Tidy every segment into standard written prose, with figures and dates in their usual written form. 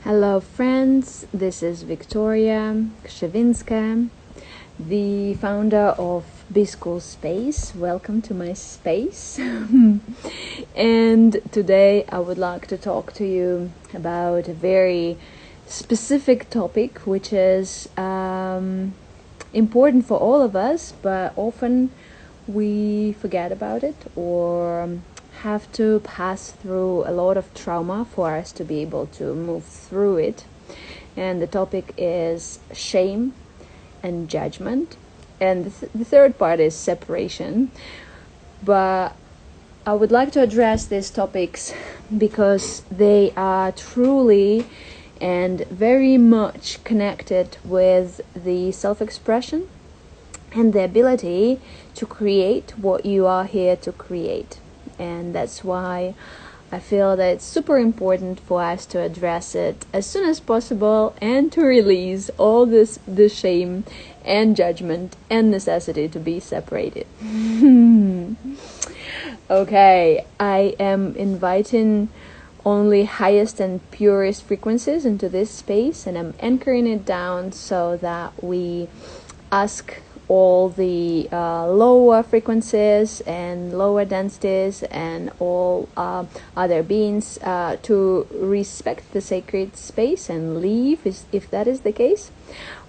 Hello friends, this is Victoria Krzyvinska, the founder of B-School Space. Welcome to my space. And today I would like to talk to you about a very specific topic which is important for all of us, but often we forget about it or have to pass through a lot of trauma for us to be able to move through it. And the topic is shame and judgment. And the third part is separation. But I would like to address these topics because they are truly and very much connected with the self-expression and the ability to create what you are here to create. And that's why I feel that it's super important for us to address it as soon as possible and to release all this shame and judgment and necessity to be separated. Okay, I am inviting only highest and purest frequencies into this space, and I'm anchoring it down so that we ask all the lower frequencies and lower densities and all other beings to respect the sacred space and leave if that is the case.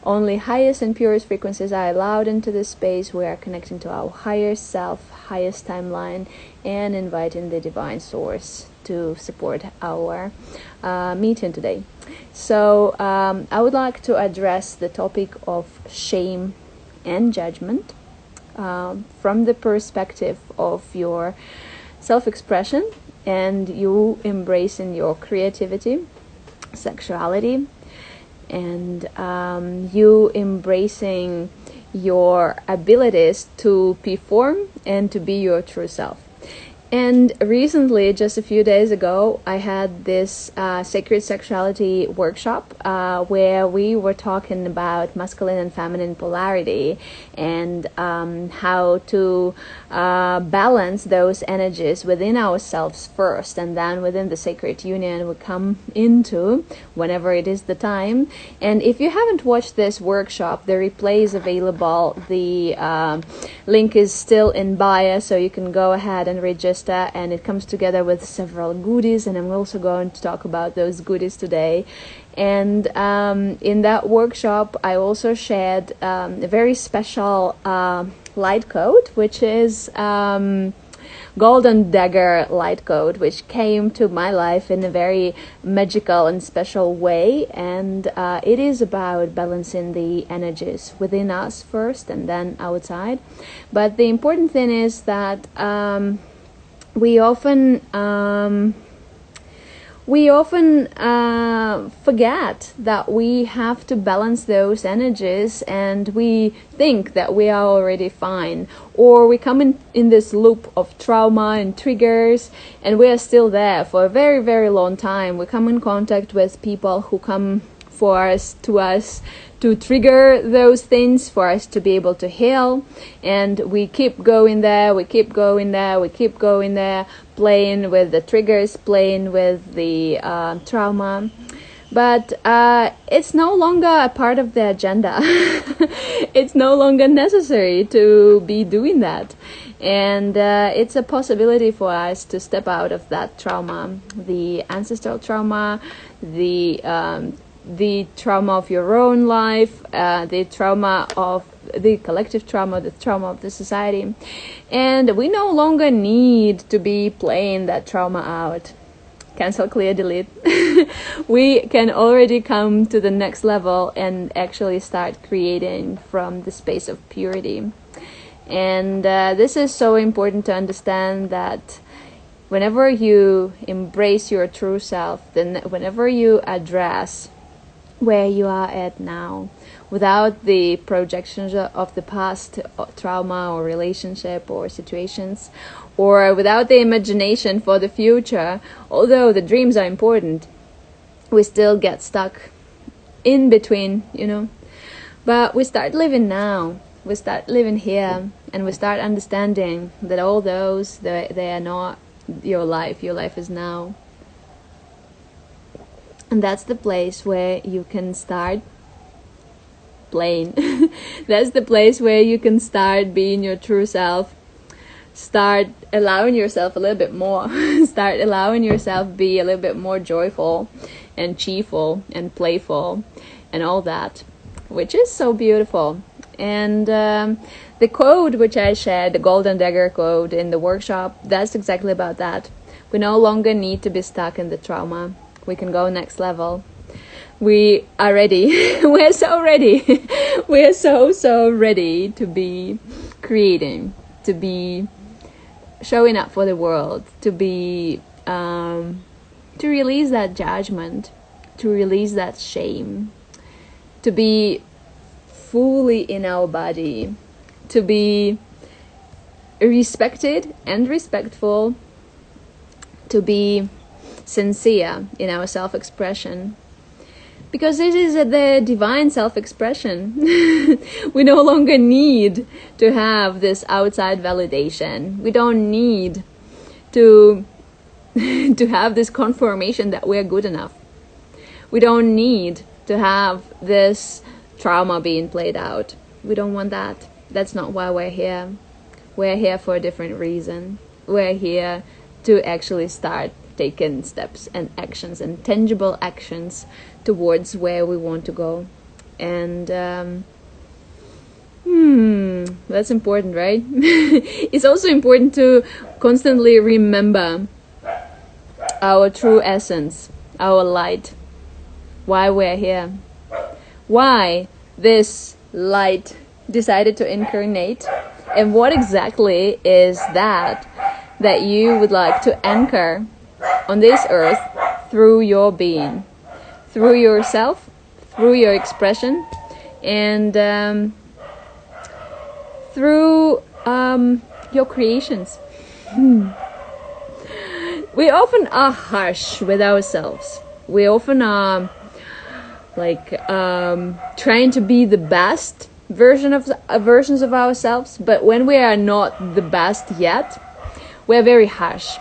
Only highest and purest frequencies are allowed into this space. We are connecting to our higher self, highest timeline, and inviting the divine source to support our meeting today. So I would like to address the topic of shame and judgment from the perspective of your self-expression and you embracing your creativity, sexuality, and you embracing your abilities to perform and to be your true self. And recently, just a few days ago, I had this sacred sexuality workshop where we were talking about masculine and feminine polarity and how to balance those energies within ourselves first, and then within the sacred union we come into whenever it is the time. And if you haven't watched this workshop, the replay is available. The link is still in bio, so you can go ahead and register. And it comes together with several goodies, and I'm also going to talk about those goodies today. And in that workshop I also shared a very special light code, which is Golden Dagger light code, which came to my life in a very magical and special way. And it is about balancing the energies within us first and then outside. But the important thing is that we often forget that we have to balance those energies, and we think that we are already fine, or we come in this loop of trauma and triggers, and we are still there for a very, very long time. We come in contact with people who come to us to trigger those things for us to be able to heal, and we keep going there, playing with the triggers, playing with the trauma. But it's no longer a part of the agenda. It's no longer necessary to be doing that. And it's a possibility for us to step out of that trauma, the ancestral trauma, the trauma of your own life, the trauma of the collective trauma, the trauma of the society. And we no longer need to be playing that trauma out. Cancel, clear, delete. We can already come to the next level and actually start creating from the space of purity. And this is so important to understand, that whenever you embrace your true self, then whenever you address where you are at now, without the projections of the past trauma or relationship or situations, or without the imagination for the future, although the dreams are important, we still get stuck in between, But we start living now, we start living here, and we start understanding that all those, they are not your life is now. And that's the place where you can start playing. That's the place where you can start being your true self. Start allowing yourself a little bit more. Start allowing yourself be a little bit more joyful and cheerful and playful and all that, which is so beautiful. And the quote which I shared, the Golden Dagger quote in the workshop, that's exactly about that. We no longer need to be stuck in the trauma. We can go next level. We are ready. We're so ready. We're so ready to be creating, to be showing up for the world, to be to release that judgment, to release that shame, to be fully in our body, to be respected and respectful, to be sincere in our self-expression, because this is the divine self-expression. We no longer need to have this outside validation. We don't need to to have this confirmation that we're good enough. We don't need to have this trauma being played out. We don't want that. That's not why we're here. We're here for a different reason. We're here to actually start taking steps and actions and tangible actions towards where we want to go. And that's important, right? It's also important to constantly remember our true essence, our light, why we're here, why this light decided to incarnate, and what exactly is that you would like to anchor on this earth through your being, through yourself, through your expression, and through your creations. We often are harsh with ourselves. We often are trying to be the best versions of ourselves, but when we are not the best yet, we're very harsh.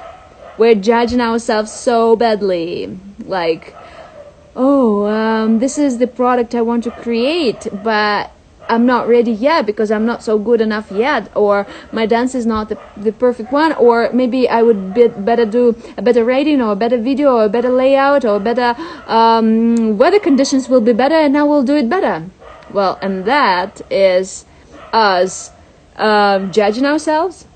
We're judging ourselves so badly, like, this is the product I want to create, but I'm not ready yet because I'm not so good enough yet, or my dance is not the perfect one, or maybe I would better do a better writing, or a better video, or a better layout, or better weather conditions will be better, and I will do it better. Well, and that is us judging ourselves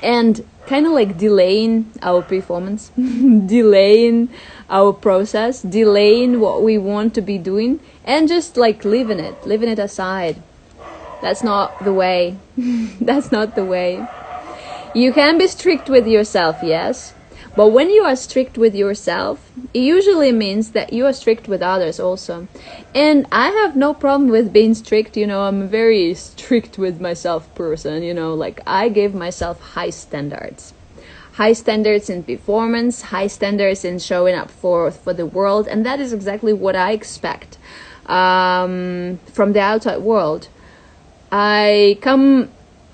and kind of like delaying our performance, delaying our process, delaying what we want to be doing, and just like leaving it aside. That's not the way. That's not the way. You can be strict with yourself, yes, but when you are strict with yourself, it usually means that you are strict with others also. And I have no problem with being strict, I'm a very strict with myself person, like I give myself high standards. High standards in performance, high standards in showing up for the world, and that is exactly what I expect from the outside world. I come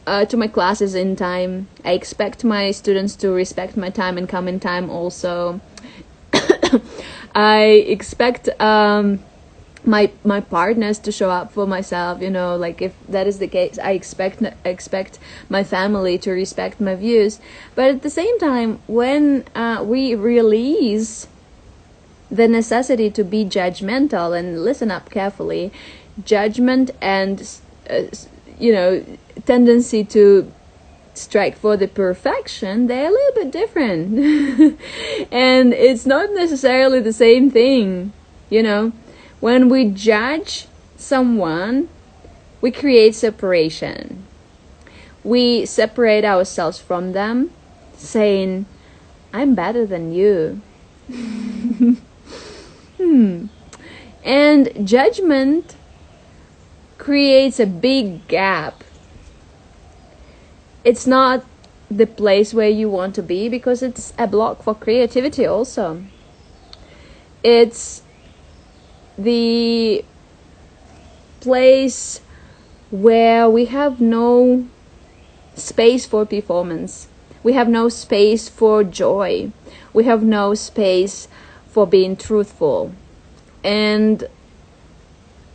to my classes in time. I expect my students to respect my time and come in time also. I expect my partners to show up for myself, like if that is the case, I expect my family to respect my views. But at the same time, when we release the necessity to be judgmental, and listen up carefully, judgment and tendency to strike for the perfection, they're a little bit different. And it's not necessarily the same thing. When we judge someone, we create separation. We separate ourselves from them, saying, I'm better than you. And judgment creates a big gap. It's not the place where you want to be, because it's a block for creativity also. It's the place where we have no space for performance. We have no space for joy. We have no space for being truthful. And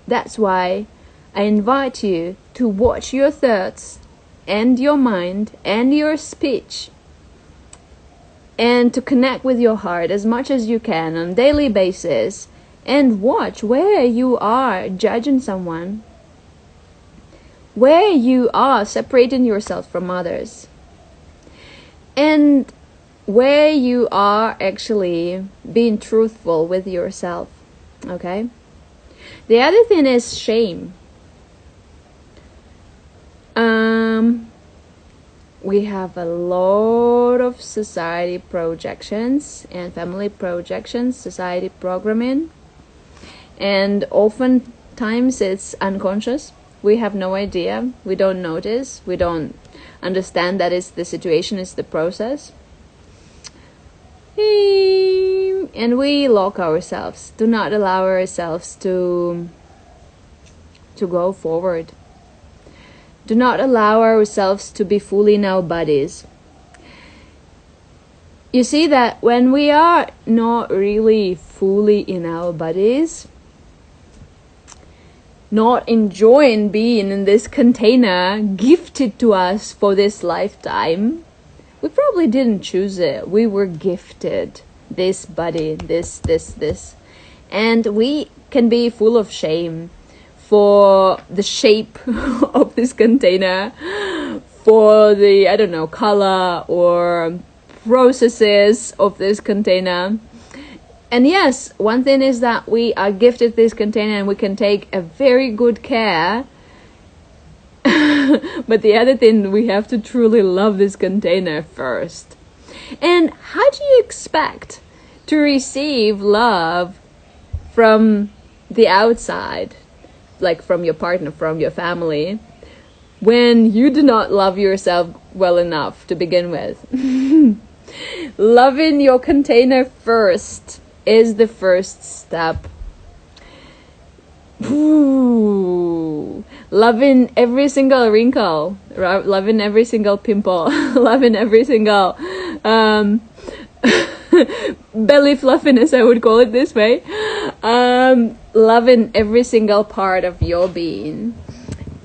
that's why I invite you to watch your thoughts and your mind and your speech, and to connect with your heart as much as you can on a daily basis, and watch where you are judging someone, where you are separating yourself from others, and where you are actually being truthful with yourself. Okay? The other thing is shame. We have a lot of society projections and family projections, society programming, and oftentimes it's unconscious. We have no idea. We don't notice. We don't understand that it's the situation, it's the process. And we lock ourselves. Do not allow ourselves to go forward. Do not allow ourselves to be fully in our bodies. You see that when we are not really fully in our bodies, not enjoying being in this container gifted to us for this lifetime, we probably didn't choose it. We were gifted this body, this. And we can be full of shame for the shape of this container, for the, I don't know, color or processes of this container. And yes, one thing is that we are gifted this container and we can take a very good care. But the other thing, we have to truly love this container first. And how do you expect to receive love from the outside, like from your partner, from your family, when you do not love yourself well enough to begin with? Loving your container first is the first step. Ooh. Loving every single wrinkle, loving every single pimple, loving every single belly fluffiness, I would call it this way. Loving every single part of your being.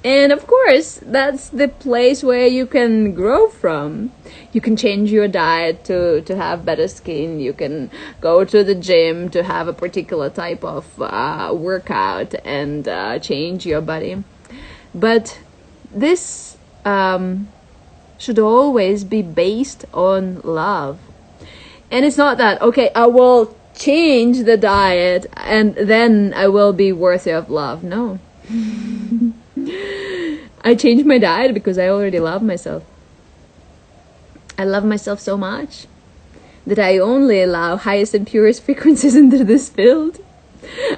And of course, that's the place where you can grow from. You can change your diet to have better skin. You can go to the gym to have a particular type of workout and change your body. But this should always be based on love. And it's not that, okay, I will change the diet and then I will be worthy of love. No. I changed my diet because I already love myself. I love myself so much that I only allow highest and purest frequencies into this field.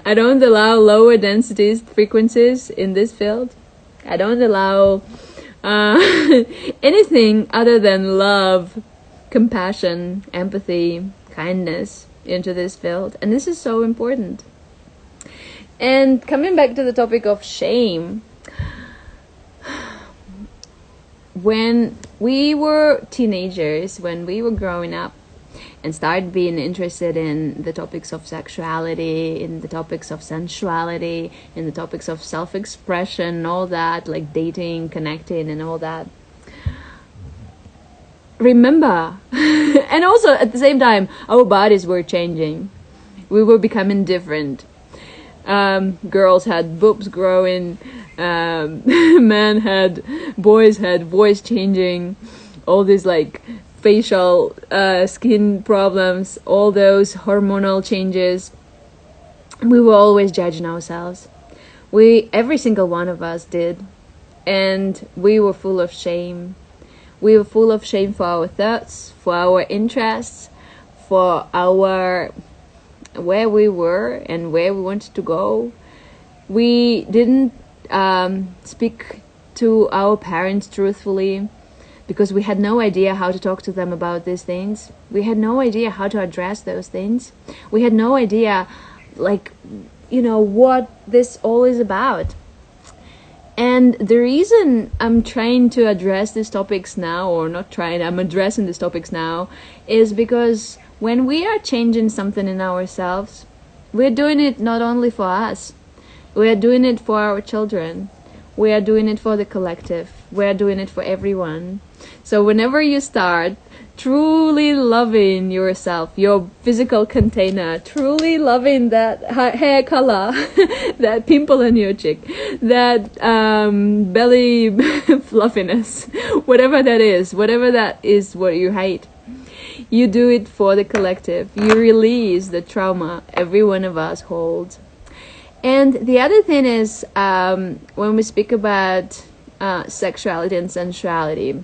I don't allow lower densities frequencies in this field. I don't allow anything other than love, compassion, empathy, kindness into this field. And this is so important. And coming back to the topic of shame, when we were teenagers, when we were growing up and started being interested in the topics of sexuality, in the topics of sensuality, in the topics of self-expression, all that, like dating, connecting and all that, remember, and also at the same time, our bodies were changing. We were becoming different. Girls had boobs growing, boys had voice changing, all these like facial skin problems, all those hormonal changes. We were always judging ourselves. Every single one of us did, and we were full of shame. We were full of shame for our thoughts, for our interests, for our where we were and where we wanted to go. We didn't speak to our parents truthfully because we had no idea how to talk to them about these things. We had no idea how to address those things. We had no idea, what this all is about. And the reason I'm trying to address these topics now, or not trying, I'm addressing these topics now, is because when we are changing something in ourselves, we're doing it not only for us, we are doing it for our children, we are doing it for the collective, we are doing it for everyone. So whenever you start truly loving yourself, your physical container, truly loving that hair color, that pimple on your cheek, that belly fluffiness, whatever that is what you hate, you do it for the collective. You release the trauma every one of us holds. And the other thing is, when we speak about sexuality and sensuality,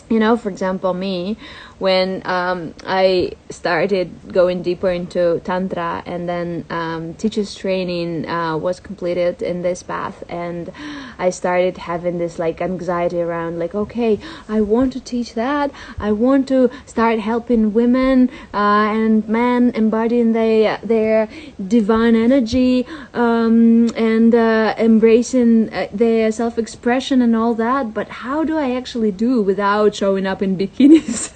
you know, for example, me, when I started going deeper into Tantra, and then teacher's training was completed in this path, and I started having this like anxiety around like, okay, I want to teach that, I want to start helping women and men embodying their divine energy, and embracing their self-expression and all that, but how do I actually do without showing up in bikinis?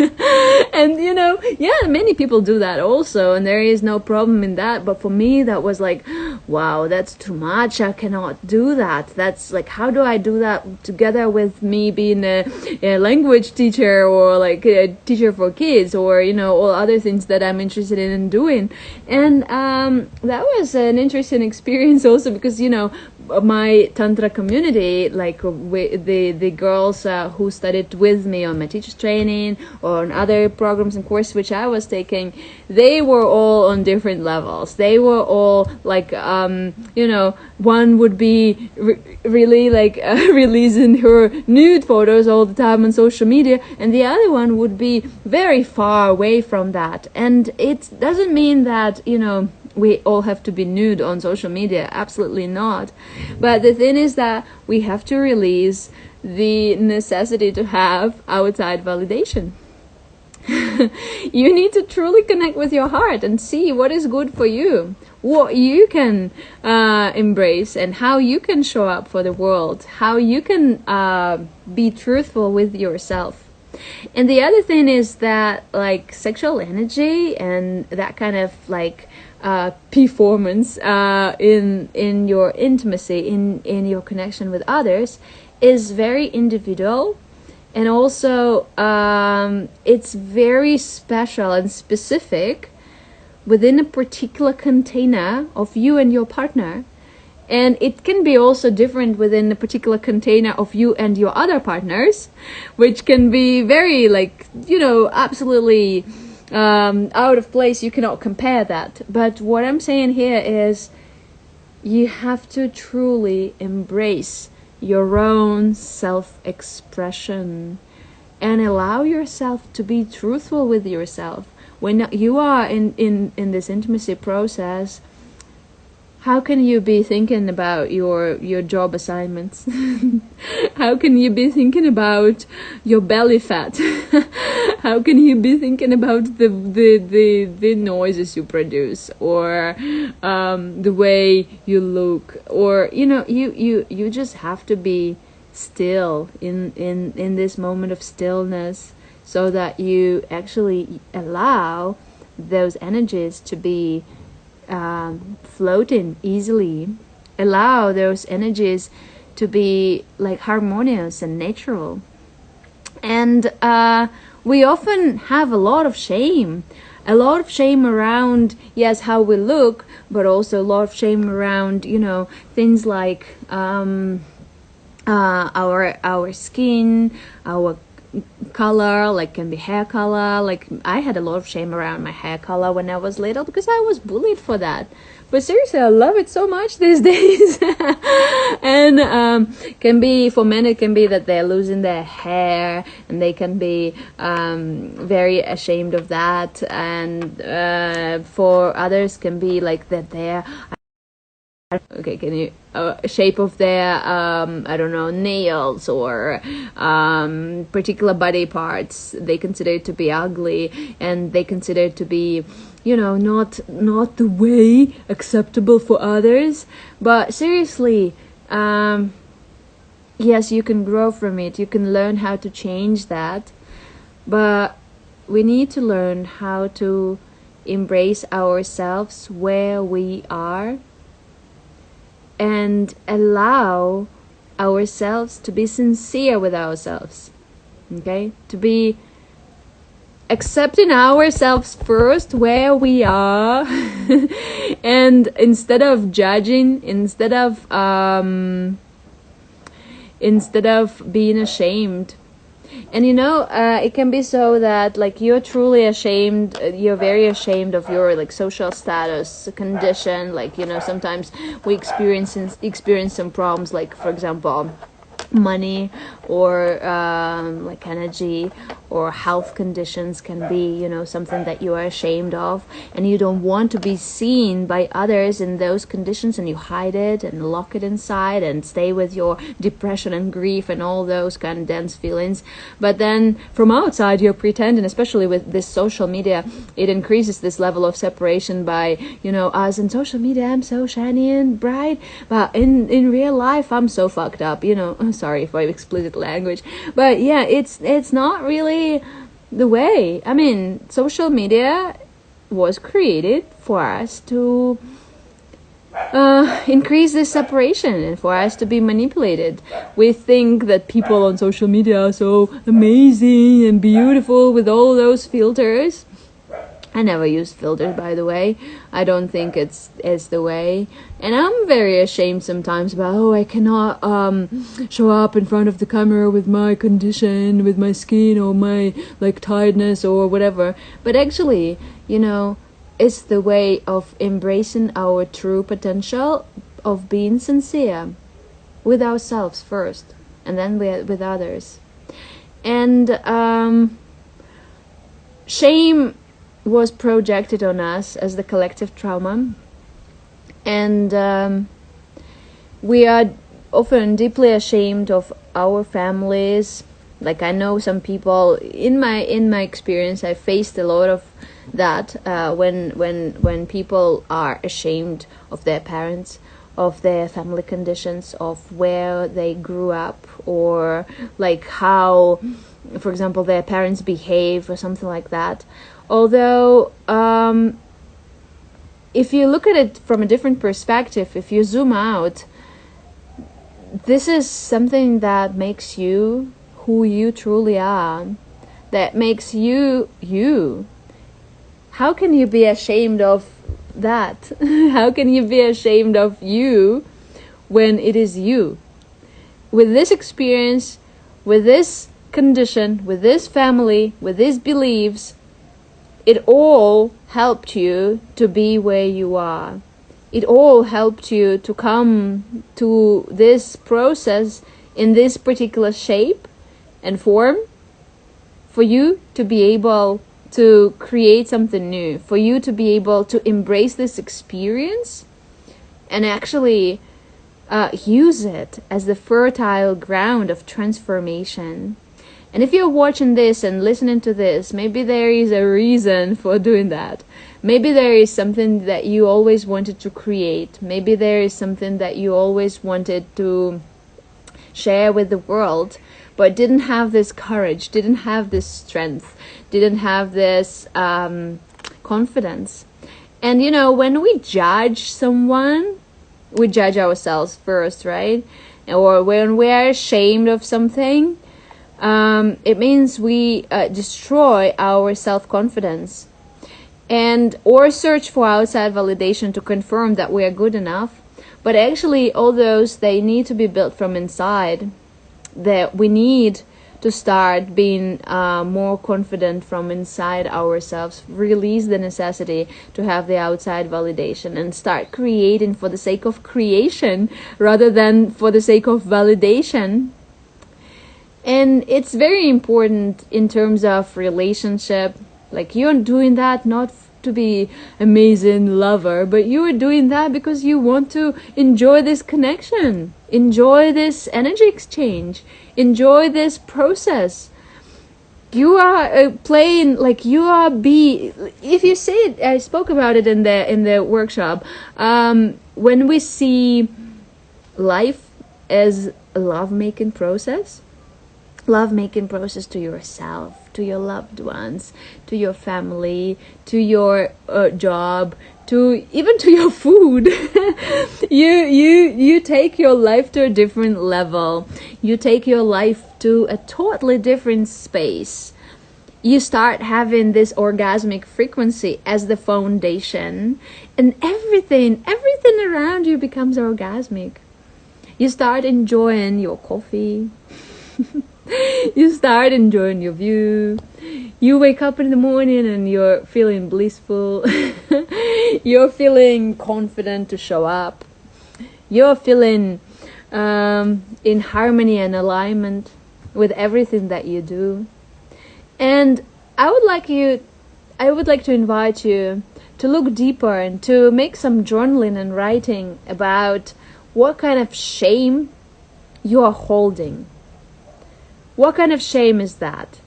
And you know, yeah, many people do that also, and there is no problem in that, but for me that was like, wow, that's too much, I cannot do that. That's like, how do I do that together with me being a language teacher, or like a teacher for kids, or you know, all other things that I'm interested in doing. And that was an interesting experience also, because you know, my Tantra community, like the girls who studied with me on my teacher's training or on other programs and courses which I was taking, they were all on different levels. They were all like, you know, one would be really like releasing her nude photos all the time on social media, and the other one would be very far away from that. And it doesn't mean that, you know, we all have to be nude on social media. Absolutely not. But the thing is that we have to release the necessity to have outside validation. You need to truly connect with your heart and see what is good for you, what you can embrace, and how you can show up for the world, how you can be truthful with yourself. And the other thing is that like sexual energy and that kind of like performance in your intimacy, in your connection with others, is very individual, and also it's very special and specific within a particular container of you and your partner. And it can be also different within a particular container of you and your other partners, which can be very like, you know, absolutely out of place. You cannot compare that. But what I'm saying here is you have to truly embrace your own self-expression and allow yourself to be truthful with yourself. When you are in this intimacy process, how can you be thinking about your job assignments? How can you be thinking about your belly fat? How can you be thinking about the noises you produce, or the way you look, or you know, you just have to be still in this moment of stillness, so that you actually allow those energies to be floating easily, allow those energies to be like harmonious and natural. And we often have a lot of shame around, yes, how we look, but also a lot of shame around, you know, things like our skin, our color, like can be hair color. Like I had a lot of shame around my hair color when I was little, because I was bullied for that. But seriously, I love it so much these days. And can be, for men it can be that they're losing their hair, and they can be very ashamed of that. And for others can be like that they're, okay, can you shape of their I don't know, nails, or particular body parts they consider to be ugly, and they consider to be, you know, not the way acceptable for others. But seriously, yes, you can grow from it, you can learn how to change that, but we need to learn how to embrace ourselves where we are, and allow ourselves to be sincere with ourselves. Okay? To be accepting ourselves first where we are and instead of judging, instead of being ashamed. And it can be so that like you're truly ashamed, you're very ashamed of your like social status condition, like sometimes we experience some problems, like for example money or like energy or health conditions can be something that you are ashamed of, and you don't want to be seen by others in those conditions, and you hide it and lock it inside and stay with your depression and grief and all those kind of dense feelings. But then from outside you're pretending, especially with this social media, it increases this level of separation by us in social media I'm so shiny and bright, but in real life I'm so fucked up. Sorry for explicit language, but yeah, it's not really the way. I mean, social media was created for us to increase this separation and for us to be manipulated. We think that people on social media are so amazing and beautiful with all those filters. I never used filters, by the way. I don't think it's the way. And I'm very ashamed sometimes about, I cannot show up in front of the camera with my condition, with my skin or my like tiredness or whatever. But actually, it's the way of embracing our true potential, of being sincere with ourselves first, and then with others. And shame was projected on us as the collective trauma, and we are often deeply ashamed of our families. Like I know some people in my experience, I faced a lot of that when people are ashamed of their parents, of their family conditions, of where they grew up, or like how, for example, their parents behave or something like that. Although, if you look at it from a different perspective, if you zoom out, this is something that makes you who you truly are, that makes you you. How can you be ashamed of that? How can you be ashamed of you when it is you? With this experience, with this condition, with this family, with these beliefs, it all helped you to be where you are. It all helped you to come to this process in this particular shape and form, for you to be able to create something new, for you to be able to embrace this experience and actually use it as the fertile ground of transformation. And if you're watching this and listening to this, maybe there is a reason for doing that. Maybe there is something that you always wanted to create. Maybe there is something that you always wanted to share with the world, but didn't have this courage, didn't have this strength, didn't have this confidence. And when we judge someone, we judge ourselves first, right? Or when we are ashamed of something, it means we destroy our self-confidence, and or search for outside validation to confirm that we are good enough. But actually, all those, they need to be built from inside. That we need to start being more confident from inside ourselves, release the necessity to have the outside validation, and start creating for the sake of creation rather than for the sake of validation. And it's very important in terms of relationship. Like, you're doing that not to be amazing lover, but you are doing that because you want to enjoy this connection, enjoy this energy exchange, enjoy this process. You are playing, like you are if you say it, I spoke about it in the workshop, when we see life as a love-making process, love-making process to yourself, to your loved ones, to your family, to your job, to even to your food. You take your life to a different level. You take your life to a totally different space. You start having this orgasmic frequency as the foundation, and everything around you becomes orgasmic. You start enjoying your coffee. You start enjoying your view. You wake up in the morning and you're feeling blissful. You're feeling confident to show up. You're feeling in harmony and alignment with everything that you do. And I would like to invite you to look deeper and to make some journaling and writing about what kind of shame you are holding. What kind of shame is that?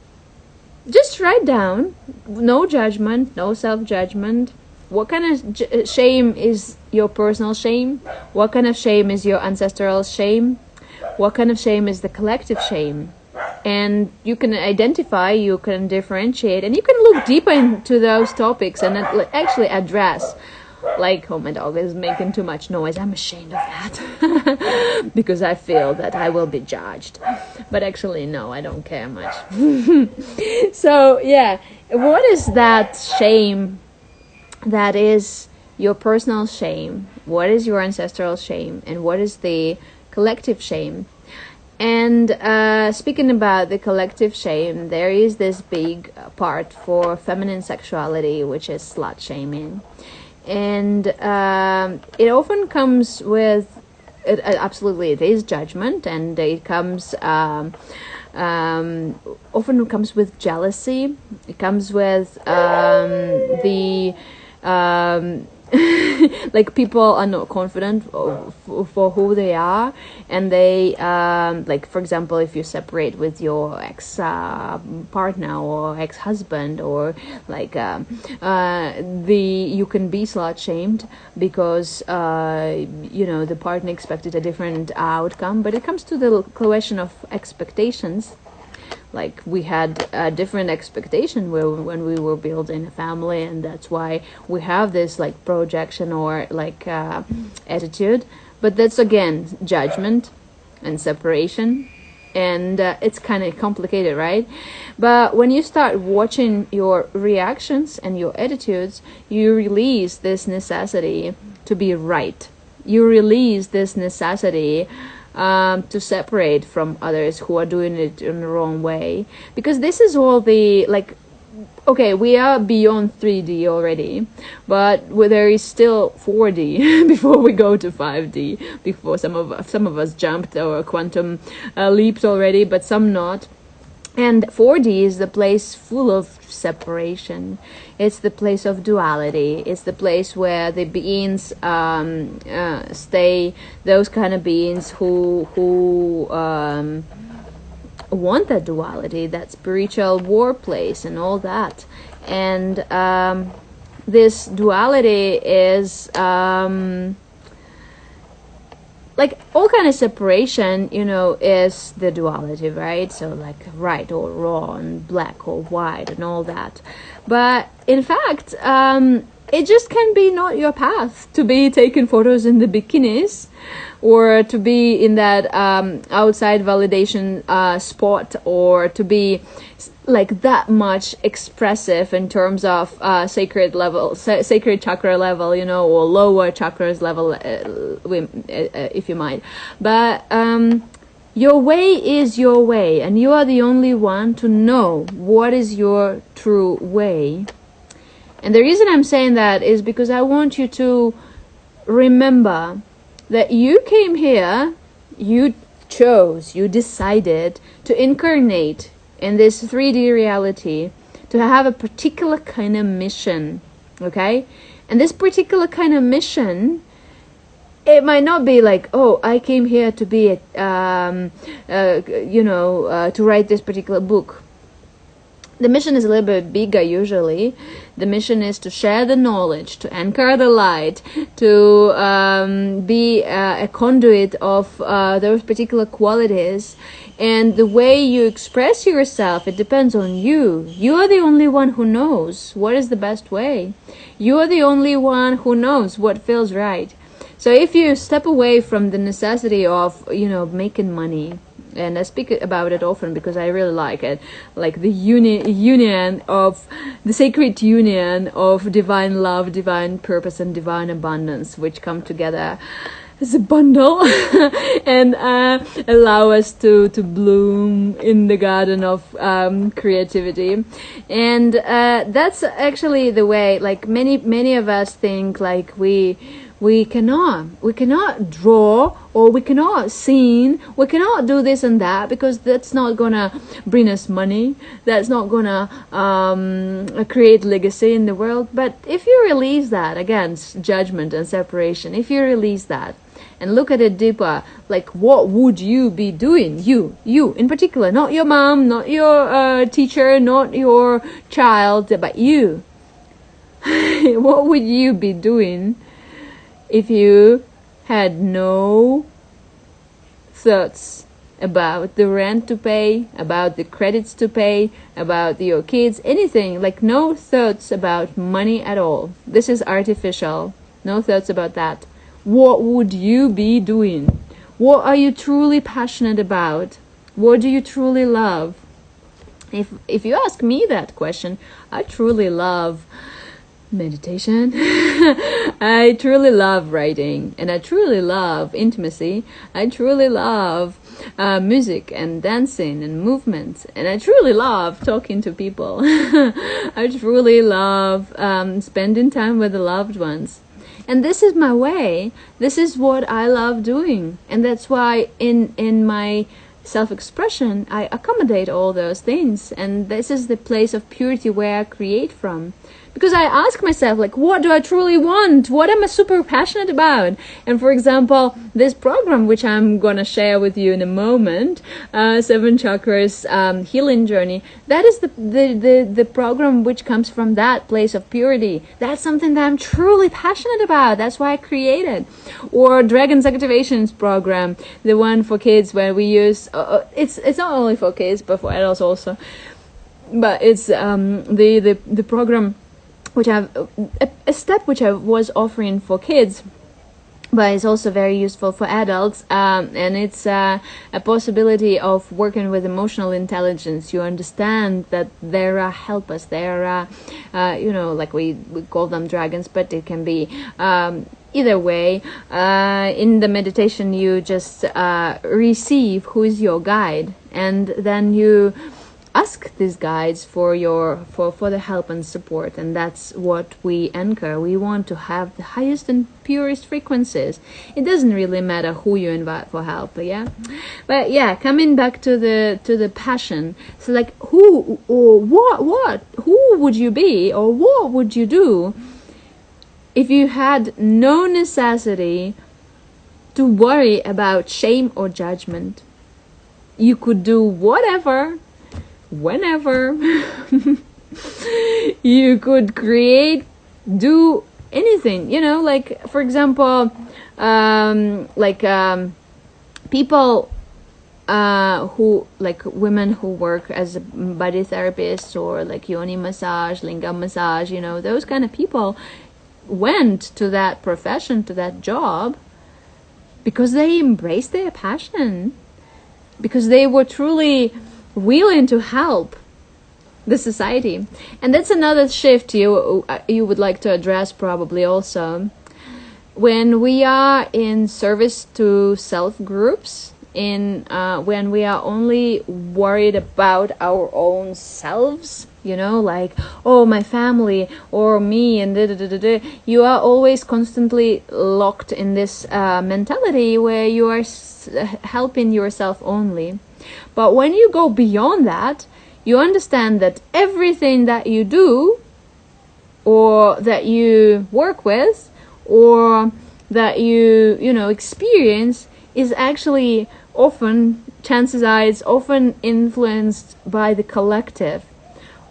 Just write down, no judgment, no self-judgment. What kind of shame is your personal shame? What kind of shame is your ancestral shame? What kind of shame is the collective shame? And you can identify, you can differentiate, and you can look deeper into those topics and actually address, like, oh, my dog is making too much noise, I'm ashamed of that because I feel that I will be judged. But actually, no, I don't care much. So, yeah, what is that shame that is your personal shame? What is your ancestral shame? And what is the collective shame? And speaking about the collective shame, there is this big part for feminine sexuality, which is slut shaming. And it often comes with, absolutely, it is judgment, and it comes, often comes with jealousy. It comes with the like, people are not confident for who they are, and they like, for example, if you separate with your ex partner or ex-husband, or like you can be slut shamed because the partner expected a different outcome. But it comes to the question of expectations. Like, we had a different expectation when we were building a family, and that's why we have this, like, projection or like attitude. But that's, again, judgment and separation, and it's kind of complicated, right? But when you start watching your reactions and your attitudes, you release this necessity to be right. You release this necessity to separate from others who are doing it in the wrong way. Because this is all the, like, okay, we are beyond 3D already, but there is still 4D before we go to 5D, before some of us jumped or quantum leaps already, but some not. And 4D is the place full of separation. It's the place of duality. It's the place where the beings stay. Those kind of beings who want that duality, that spiritual war place, and all that. And this duality is like, all kind of separation, is the duality, right? So, like, right or wrong, black or white, and all that. But in fact, it just can be not your path to be taking photos in the bikinis, or to be in that outside validation spot, or to be like that much expressive in terms of sacred chakra level, or lower chakras level, if you might. But your way is your way, and you are the only one to know what is your true way. And the reason I'm saying that is because I want you to remember that you came here, you chose, you decided to incarnate in this 3D reality to have a particular kind of mission, okay? And this particular kind of mission, it might not be like, oh, I came here to be, to write this particular book. The mission is a little bit bigger usually. The mission is to share the knowledge, to anchor the light, to be a conduit of those particular qualities. And the way you express yourself, it depends on you. You are the only one who knows what is the best way. You are the only one who knows what feels right. So if you step away from the necessity of, making money, and I speak about it often because I really like it, like the union of the sacred union of divine love, divine purpose, and divine abundance, which come together as a bundle and allow us to bloom in the garden of creativity. And that's actually the way, like many of us think, like we cannot draw, or we cannot sing, we cannot do this and that, because that's not gonna bring us money, that's not gonna create legacy in the world. But if you release that against judgment and separation, if you release that and look at it deeper, like what would you be doing? You in particular, not your mom, not your teacher, not your child, but you. What would you be doing if you had no thoughts about the rent to pay, about the credits to pay, about your kids, anything, like no thoughts about money at all? This is artificial. No thoughts about that. What would you be doing? What are you truly passionate about? What do you truly love? If you ask me that question, I truly love meditation. I truly love writing, and I truly love intimacy. I truly love music and dancing and movement, and I truly love talking to people. I truly love spending time with the loved ones. And this is my way. This is what I love doing, and that's why in my self-expression I accommodate all those things, and this is the place of purity where I create from. Because I ask myself, like, what do I truly want? What am I super passionate about? And for example, this program, which I'm going to share with you in a moment, 7 Chakras Healing Journey, that is the program which comes from that place of purity. That's something that I'm truly passionate about. That's why I created. Or Dragon's Activations program, the one for kids where we use, it's not only for kids, but for adults also. But it's the program which I've a step which I was offering for kids, but it's also very useful for adults, and it's a possibility of working with emotional intelligence. You understand that there are helpers, there are like we call them dragons, but it can be either way. In the meditation you just receive who is your guide, and then you ask these guides for the help and support, and that's what we anchor. We want to have the highest and purest frequencies. It doesn't really matter who you invite for help, but coming back to the passion. So like, who or what who would you be, or what would you do if you had no necessity to worry about shame or judgment? You could do whatever, whenever. You could create, do anything, like for example, people who, like women who work as body therapists, or like yoni massage, lingam massage, those kind of people went to that profession, to that job, because they embraced their passion, because they were truly willing to help the society. And that's another shift you would like to address probably also. When we are in service to self groups, when we are only worried about our own selves, like, oh, my family or me, and you are always constantly locked in this mentality where you are helping yourself only. But when you go beyond that, you understand that everything that you do, or that you work with, or that you experience, is actually often, chances are, it's often influenced by the collective,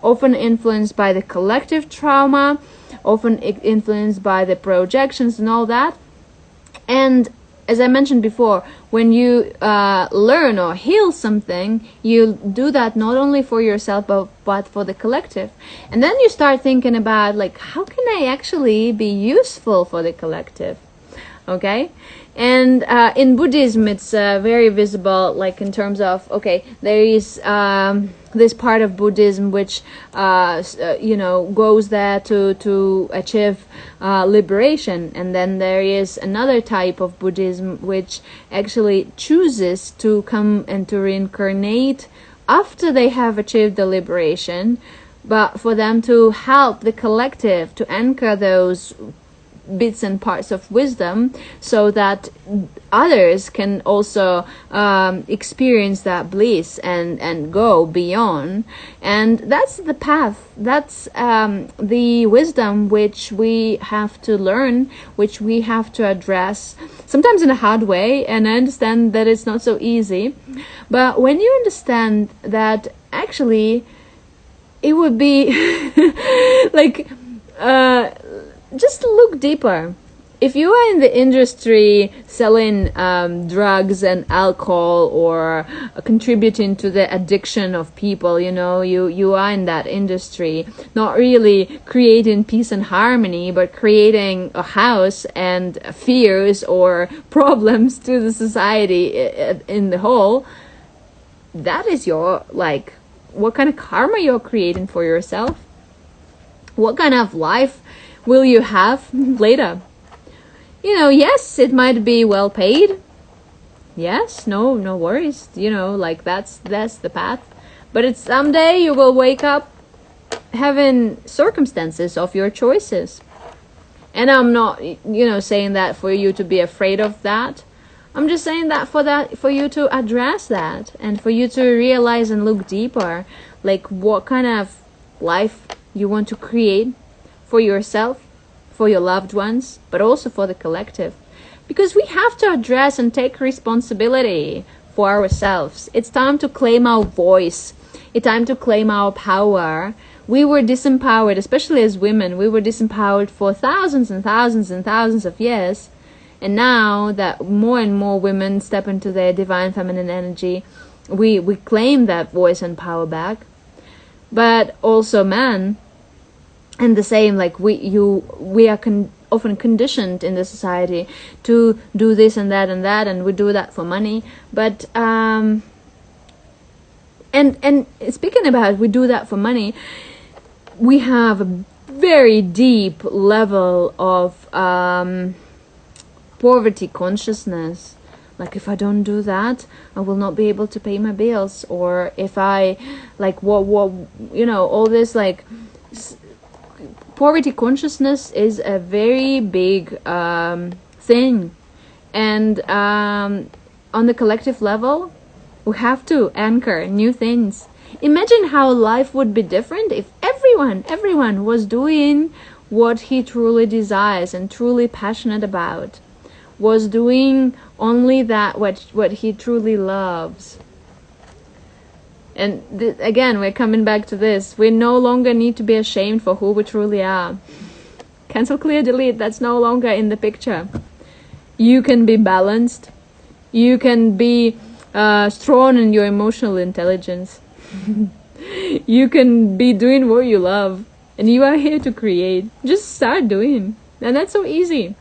often influenced by the collective trauma, often influenced by the projections and all that. And as I mentioned before, when you learn or heal something, you do that not only for yourself but for the collective. And then you start thinking about, like, how can I actually be useful for the collective? Okay? And in Buddhism, it's very visible, like in terms of, okay, there is this part of Buddhism which, goes there to achieve liberation. And then there is another type of Buddhism which actually chooses to come and to reincarnate after they have achieved the liberation, but for them to help the collective to anchor those bits and parts of wisdom so that others can also experience that bliss and go beyond. And that's the path, that's the wisdom which we have to learn, which we have to address, sometimes in a hard way, and I understand that it's not so easy. But when you understand that actually it would be like just look deeper. If you are in the industry selling drugs and alcohol, or contributing to the addiction of people, you are in that industry, not really creating peace and harmony, but creating a house and fears or problems to the society in the whole, that is your, like, what kind of karma you're creating for yourself? What kind of life will you have later? Yes, it might be well paid. Yes, no worries. Like that's the path. But it's someday you will wake up having circumstances of your choices. And I'm not, saying that for you to be afraid of that. I'm just saying that for you to address that, and for you to realize and look deeper, like what kind of life you want to create for yourself, for your loved ones, but also for the collective. Because we have to address and take responsibility for ourselves. It's time to claim our voice. It's time to claim our power. We were disempowered, especially as women. We were disempowered for thousands and thousands and thousands of years. And now that more and more women step into their divine feminine energy, we claim that voice and power back. But also men, and the same, like we are often conditioned in the society to do this and that and that, and we do that for money. But and speaking about we do that for money, we have a very deep level of poverty consciousness. Like, if I don't do that, I will not be able to pay my bills. Or if I, like, all this, like, poverty consciousness is a very big thing. And on the collective level, we have to anchor new things. Imagine how life would be different if everyone was doing what he truly desires and truly passionate about, was doing only that what he truly loves. And again, we're coming back to this. We no longer need to be ashamed for who we truly are. Cancel, clear, delete. That's no longer in the picture. You can be balanced. You can be strong in your emotional intelligence. You can be doing what you love. And you are here to create. Just start doing. And that's so easy.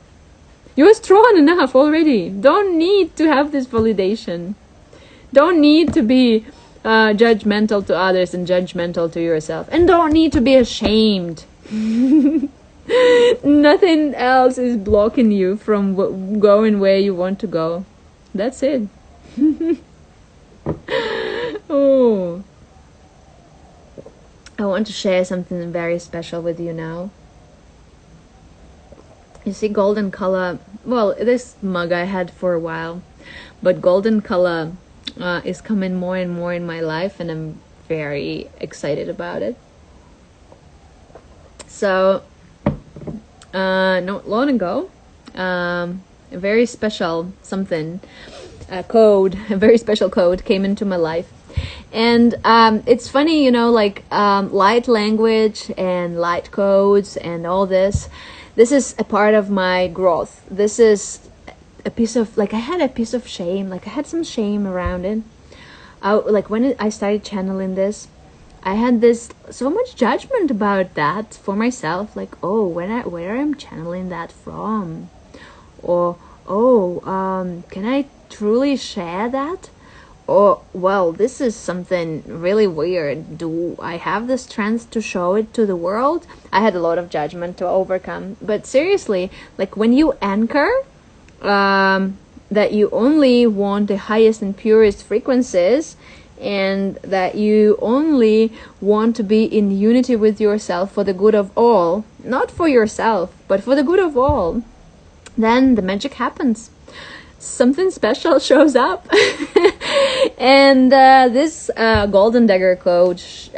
You are strong enough already. Don't need to have this validation. Don't need to be judgmental to others and judgmental to yourself. And don't need to be ashamed. Nothing else is blocking you from going where you want to go. That's it. Oh, I want to share something very special with you now. You see, golden color, well, this mug I had for a while, but golden color is coming more and more in my life, and I'm very excited about it. So, not long ago, a very special something, a very special code came into my life. And it's funny, like light language and light codes and all this. This is a part of my growth. This is a piece of, like, I had a piece of shame. Like, I had some shame around it. Like, when I started channeling this, I had this so much judgment about that for myself. Like, oh, where I'm channeling that from? Or, oh, can I truly share that? Or, well, this is something really weird. Do I have the strength to show it to the world? I had a lot of judgment to overcome. But seriously, like, when you anchor that you only want the highest and purest frequencies, and that you only want to be in unity with yourself for the good of all, not for yourself, but for the good of all, then the magic happens. Something special shows up. And this golden dagger coach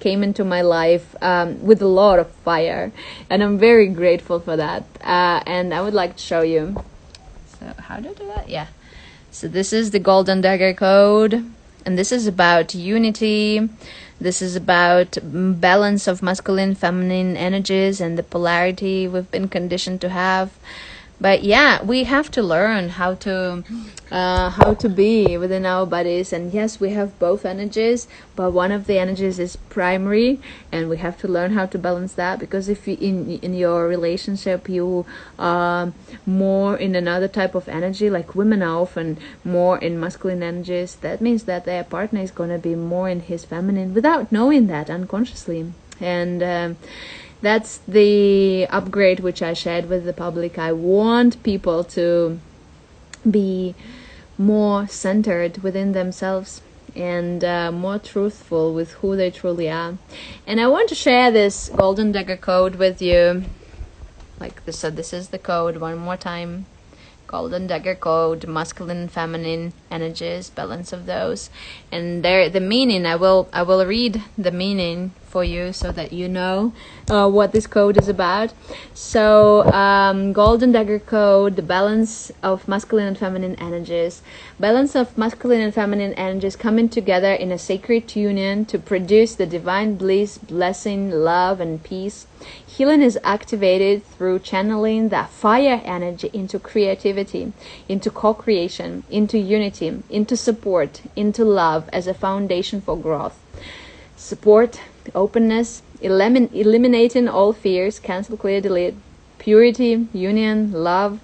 came into my life with a lot of fire, and I'm very grateful for that. And I would like to show you. So how do I do that? Yeah. So this is the golden dagger code, and this is about unity. This is about balance of masculine, feminine energies and the polarity we've been conditioned to have. But yeah, we have to learn how to be within our bodies. And yes, we have both energies, but one of the energies is primary, and we have to learn how to balance that. Because if you, in your relationship you are more in another type of energy, like women are often more in masculine energies, that means that their partner is going to be more in his feminine without knowing that unconsciously. And that's the upgrade which I shared with the public. I want people to be more centered within themselves and more truthful with who they truly are. And I want to share this golden dagger code with you. Like this, so this is the code one more time. Golden dagger code, masculine and feminine energies, balance of those. And there, the meaning, I will read the meaning for you so that you know what this code is about. So golden dagger code, the balance of masculine and feminine energies. Balance of masculine and feminine energies coming together in a sacred union to produce the divine bliss, blessing, love, and peace. Healing is activated through channeling that fire energy into creativity, into co-creation, into unity, into support, into love as a foundation for growth. Support, openness, eliminating all fears, cancel, clear, delete, purity, union, love,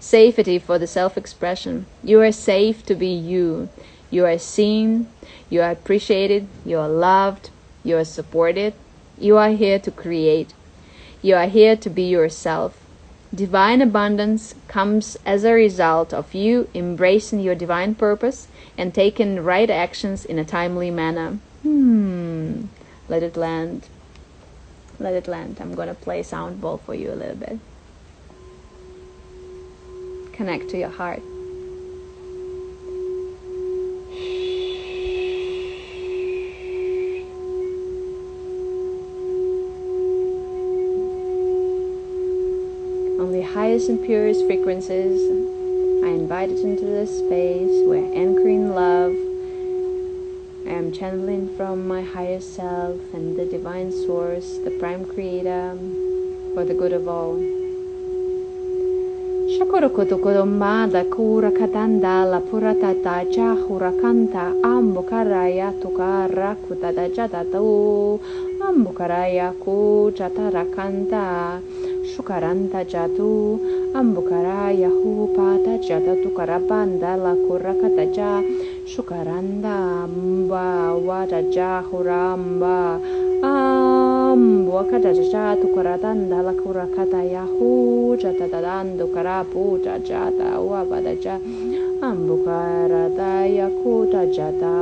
safety for the self-expression. You are safe to be you. You are seen, you are appreciated, you are loved, you are supported. You are here to create. You are here to be yourself. Divine abundance comes as a result of you embracing your divine purpose and taking right actions in a timely manner. Let it land. Let it land. I'm going to play sound bowl for you a little bit. Connect to your heart. Only highest and purest frequencies are invited into this space. We're anchoring love. I am channeling from my higher self and the divine source, the prime creator, for the good of all. Shakurukutukudumbada kura katanda la puratata chahurakanta ambukaraya tukara kutada jatatu ambukaraya ku jatarakanta shukaranta jatu ambukaraya hu pata jatatu karabanda la kurakataja shukaranda amba wadaja huramba wakadaja tukaratanda la kurakataya hu jatadando karapu jata wabadaja ambukarataya kuta jata.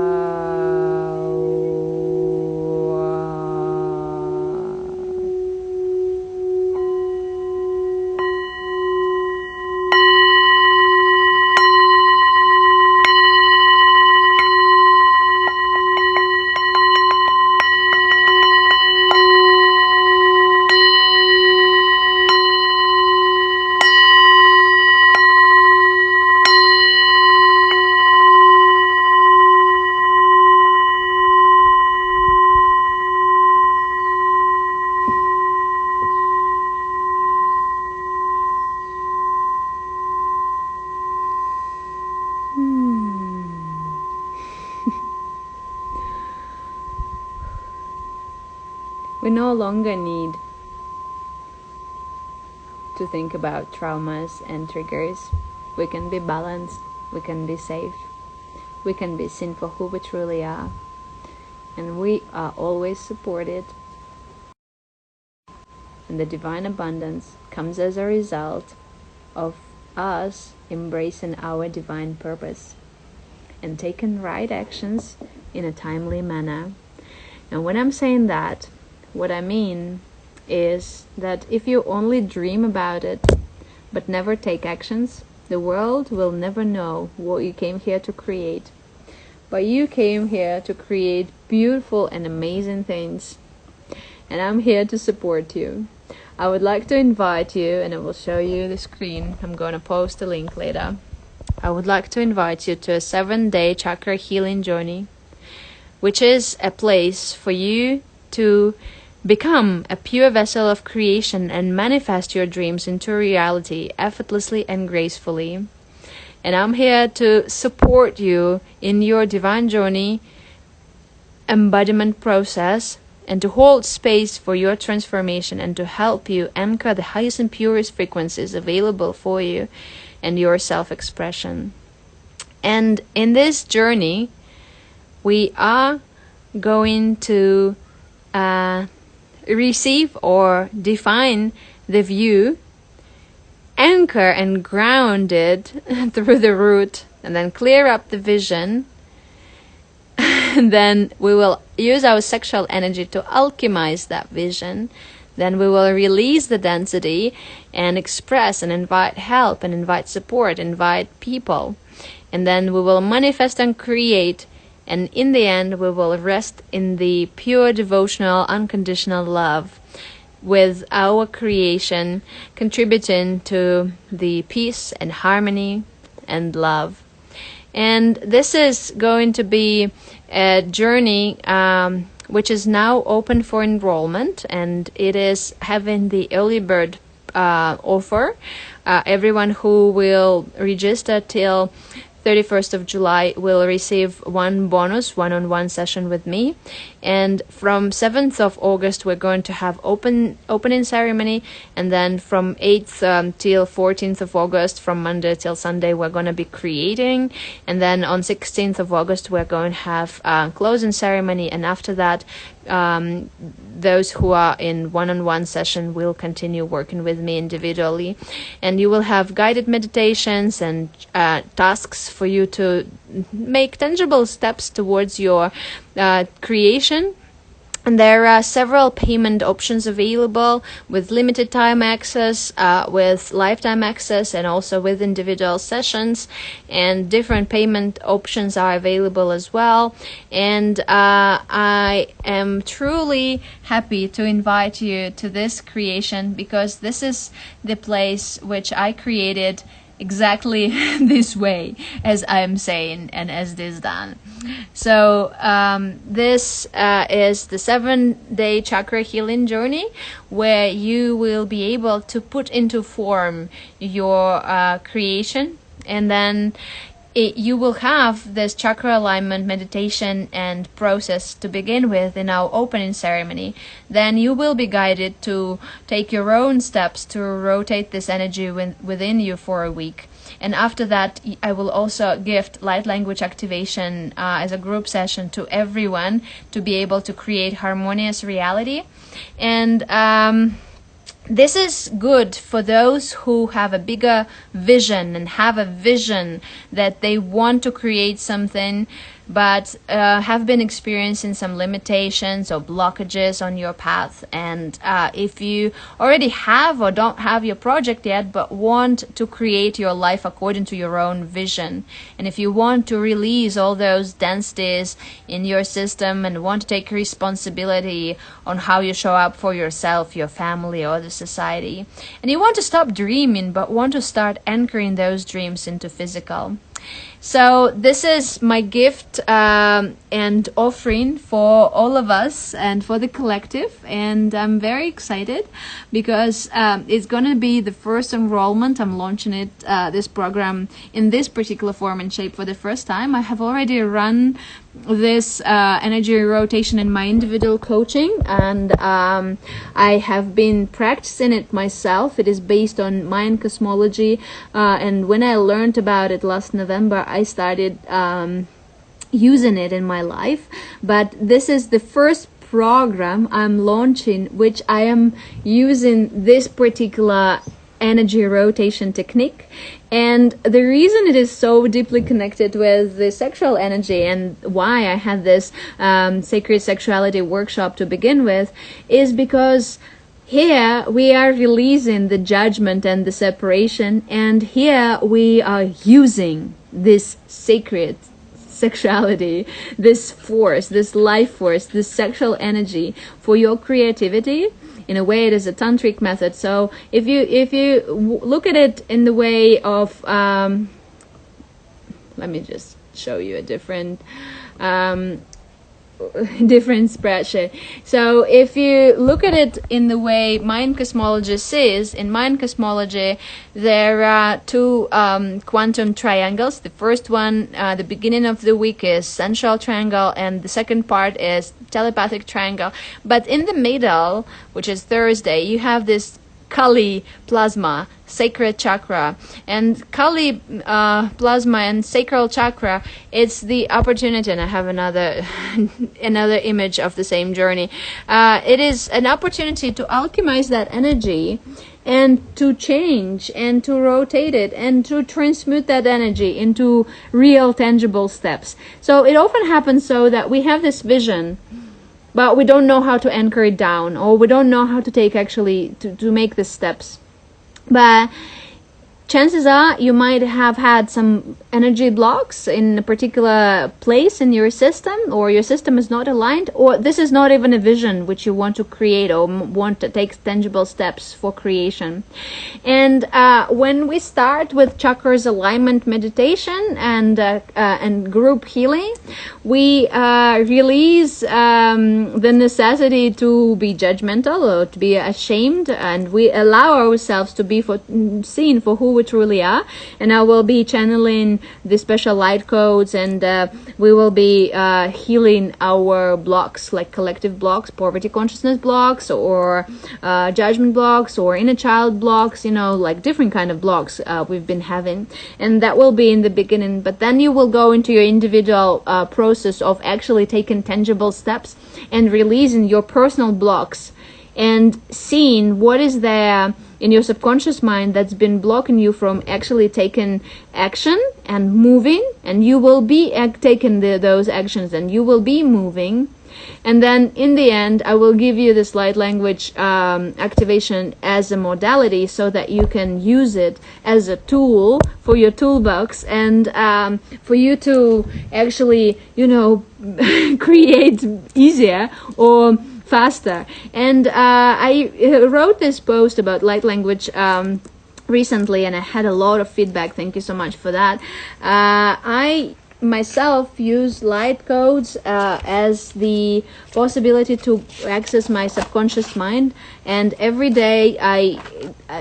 We no longer need to think about traumas and triggers. We can be balanced, we can be safe, we can be seen for who we truly are, and we are always supported. And the divine abundance comes as a result of us embracing our divine purpose and taking right actions in a timely manner. And when I'm saying that, what I mean is that if you only dream about it but never take actions, the world will never know what you came here to create. But you came here to create beautiful and amazing things, and I'm here to support you. I would like to invite you, and I will show you the screen. I'm going to post a link later. I would like to invite you to a 7-day chakra healing journey, which is a place for you to become a pure vessel of creation and manifest your dreams into reality effortlessly and gracefully. And I'm here to support you in your divine journey embodiment process, and to hold space for your transformation, and to help you anchor the highest and purest frequencies available for you and your self-expression. And in this journey, we are going to receive or define the view, anchor and ground it through the root, and then clear up the vision. And then we will use our sexual energy to alchemize that vision. Then we will release the density and express and invite help and invite support, invite people. And then we will manifest and create. And in the end, we will rest in the pure devotional, unconditional love with our creation, contributing to the peace and harmony and love. And this is going to be a journey which is now open for enrollment, and it is having the early bird offer. Everyone who will register till 31st of July will receive one bonus one-on-one session with me. And from 7th of August, we're going to have opening ceremony. And then from 8th till 14th of August, from Monday till Sunday, we're going to be creating. And then on 16th of August, we're going to have closing ceremony. And after that, those who are in one-on-one session will continue working with me individually. And you will have guided meditations and tasks for you to make tangible steps towards your creation. And there are several payment options available, with limited time access, with lifetime access, and also with individual sessions. And different payment options are available as well. And I am truly happy to invite you to this creation, because this is the place which I created exactly this way, as I'm saying, and as this done. So this is the 7-day chakra healing journey, where you will be able to put into form your creation, and then you will have this chakra alignment meditation and process to begin with in our opening ceremony. Then you will be guided to take your own steps to rotate this energy within you for a week. And after that, I will also gift light language activation as a group session to everyone to be able to create harmonious reality. And this is good for those who have a bigger vision and have a vision that they want to create something, but have been experiencing some limitations or blockages on your path. And if you already have or don't have your project yet, but want to create your life according to your own vision, and if you want to release all those densities in your system and want to take responsibility on how you show up for yourself, your family, or the society, and you want to stop dreaming but want to start anchoring those dreams into physical. So this is my gift gift and offering for all of us and for the collective, and I'm very excited because it's going to be the first enrollment. I'm launching it, this program in this particular form and shape for the first time. I have already run this energy rotation in my individual coaching, and I have been practicing it myself. It is based on Mayan cosmology, and when I learned about it last November, I started using it in my life. But this is the first program I'm launching which I am using this particular energy rotation technique. And the reason it is so deeply connected with the sexual energy and why I had this sacred sexuality workshop to begin with is because here we are releasing the judgment and the separation, and here we are using this sacred sexuality, this force, this life force, this sexual energy for your creativity. In a way, it is a tantric method. So if you look at it in the way of, let me just show you a different spreadsheet. So if you look at it in the way Mayan cosmology says, in Mayan cosmology there are two quantum triangles. The first one, the beginning of the week, is sensual triangle, and the second part is telepathic triangle. But in the middle, which is Thursday, you have this Kali plasma, sacred chakra. And Kali plasma and sacral chakra, it's the opportunity, and I have another image of the same journey. It is an opportunity to alchemize that energy and to change and to rotate it and to transmute that energy into real tangible steps. So it often happens so that we have this vision, but we don't know how to anchor it down, or we don't know how to take actually to make the steps. But chances are you might have had some energy blocks in a particular place in your system, or your system is not aligned, or this is not even a vision which you want to create or want to take tangible steps for creation. And when we start with chakras alignment meditation and group healing, we release the necessity to be judgmental or to be ashamed, and we allow ourselves to be seen for who we truly are. And I will be channeling the special light codes, and we will be healing our blocks, like collective blocks, poverty consciousness blocks, or judgment blocks, or inner child blocks, like different kind of blocks we've been having. And that will be in the beginning, but then you will go into your individual process of actually taking tangible steps and releasing your personal blocks and seeing what is there in your subconscious mind that's been blocking you from actually taking action and moving. And you will be taking those actions, and you will be moving. And then in the end, I will give you this light language activation as a modality, so that you can use it as a tool for your toolbox, and for you to actually, create easier or faster. And I wrote this post about light language recently, and I had a lot of feedback. Thank you so much for that. I myself use light codes as the possibility to access my subconscious mind, and every day I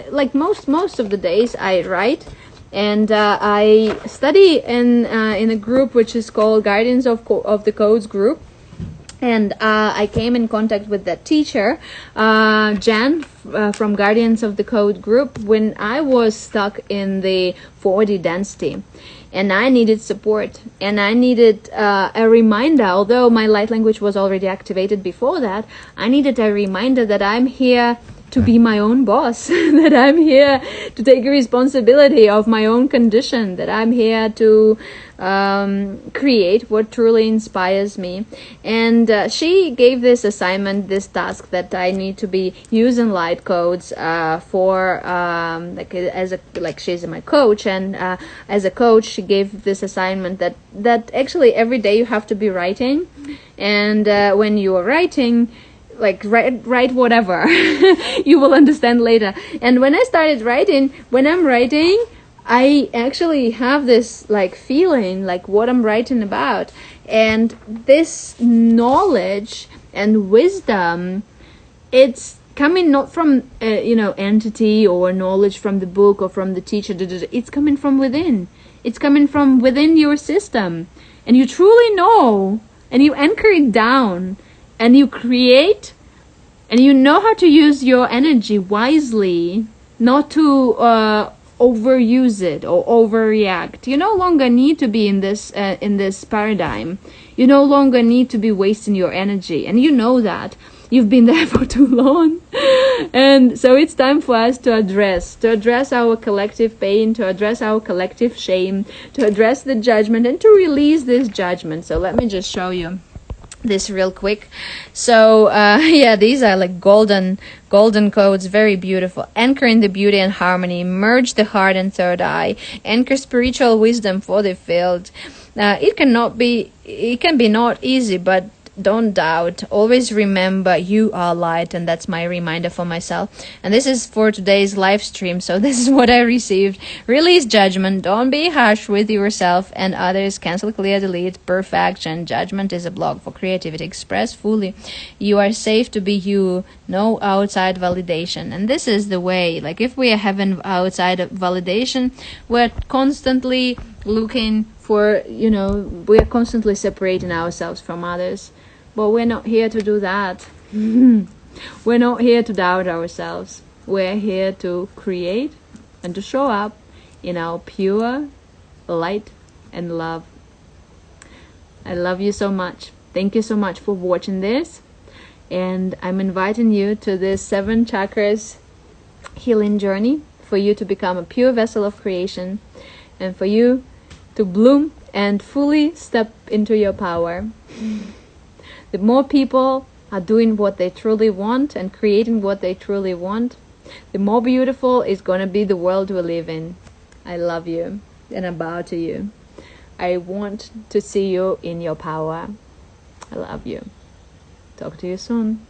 like most of the days I write. And I study in a group which is called Guardians of the Codes group. And I came in contact with that teacher, Jan, from Guardians of the Code group, when I was stuck in the 4D density. And I needed support, and I needed a reminder. Although my light language was already activated before that, I needed a reminder that I'm here to be my own boss, that I'm here to take responsibility of my own condition, that I'm here to create what truly inspires me. And she gave this assignment, this task, that I need to be using light codes for she's my coach, and as a coach she gave this assignment that actually every day you have to be writing. And when you are writing, write whatever you will understand later. And when I started writing, when I'm writing, I actually have this like feeling like what I'm writing about, and this knowledge and wisdom, it's coming not from entity or knowledge from the book or from the teacher. It's coming from within. It's coming from within your system, and you truly know, and you anchor it down, and you create, and you know how to use your energy wisely, not to overuse it or overreact. You no longer need to be in this paradigm. You no longer need to be wasting your energy, and you know that. You've been there for too long. And so it's time for us to address our collective pain, to address our collective shame, to address the judgment, and to release this judgment. So let me just show you this real quick. So these are like golden codes, very beautiful. Anchor in the beauty and harmony, merge the heart and third eye, anchor spiritual wisdom for the field. It can be not easy, but don't doubt. Always remember you are light, and that's my reminder for myself. And this is for today's live stream, so this is what I received. Release judgment. Don't be harsh with yourself and others. Cancel, clear, delete, perfection. Judgment is a block for creativity. Express fully. You are safe to be you. No outside validation. And this is the way. Like if we are having outside validation, we're constantly looking for, we're constantly separating ourselves from others. But we're not here to do that. We're not here to doubt ourselves. We're here to create and to show up in our pure light and love. I love you so much. Thank you so much for watching this. And I'm inviting you to this 7 chakras healing journey for you to become a pure vessel of creation and for you to bloom and fully step into your power. The more people are doing what they truly want and creating what they truly want, the more beautiful is going to be the world we live in. I love you and I bow to you. I want to see you in your power. I love you. Talk to you soon.